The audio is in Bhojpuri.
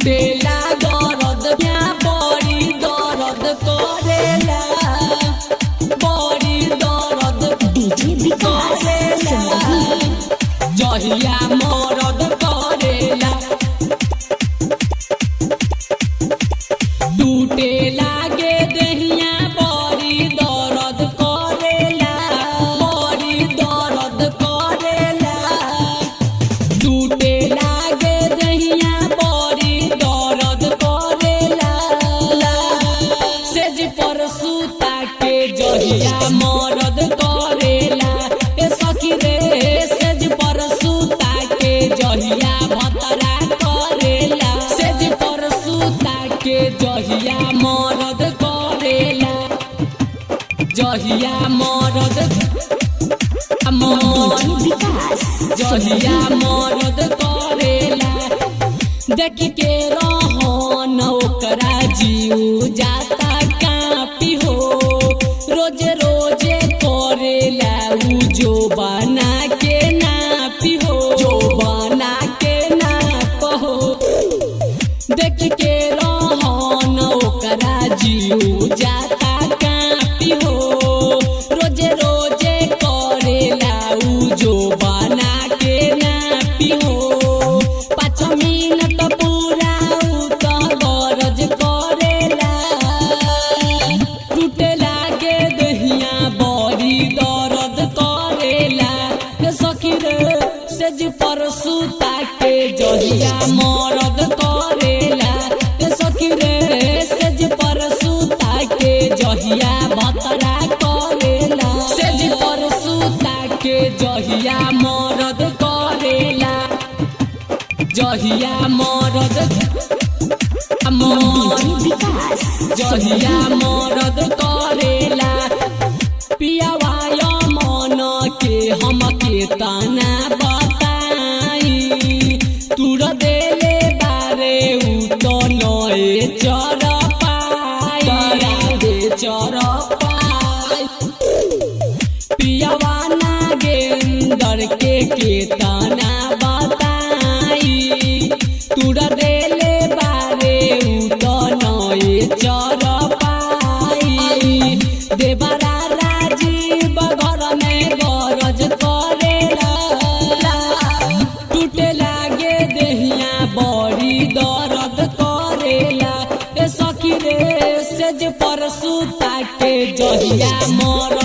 टूटेला दर्द में बड़ी दर्द करेला बड़ी दर्द करेला जहिया मरद करेला टूटे लागे दहिया बड़ी दर्द करेला बड़ी दर्द करेला टूटे लागे दहिया बड़ी दर्द करेला सेज पर सुता के जहिया मरद करेला ए सखी रे सेज पर सुता के जहिया भतरा करेला सेज पर सुता के जहिया मरद करेला जहिया मरद जहिया मरद करेला देख के रहन ओकरा जीव जाता कापी हो रोज रोज करेला उ जो बना के नापी हो जो बना के नाप हो देख के रहन ओकरा जीव जाता कापी हो रोज रोज करेला उ जो बना के नापी हो 5 मिनट पूरा उ तो गरज करेला टूटे लागे दहिया बड़ी दर्द करेला सखी रे सेज पर सुता के जहिया मरद करेला सखी रे सेज पर सुता के जहिया भतरा करेला सेज पर सुता के जहिया मरद करेला जहिया मरद जहिया मरद करेला पियावाय मन के हम के तना बताई तुर देले बारे उ तो नए चर पाई दे चर पाई पियावा नागेंदर के तना बताई तुर देले बारे उ तो नए चर पाई देवरा राजीव घर में गरज करेला टूटे लागे दहिया बड़ी दर्द करेला ए सखी रे सेज पर सुता के जहिया मर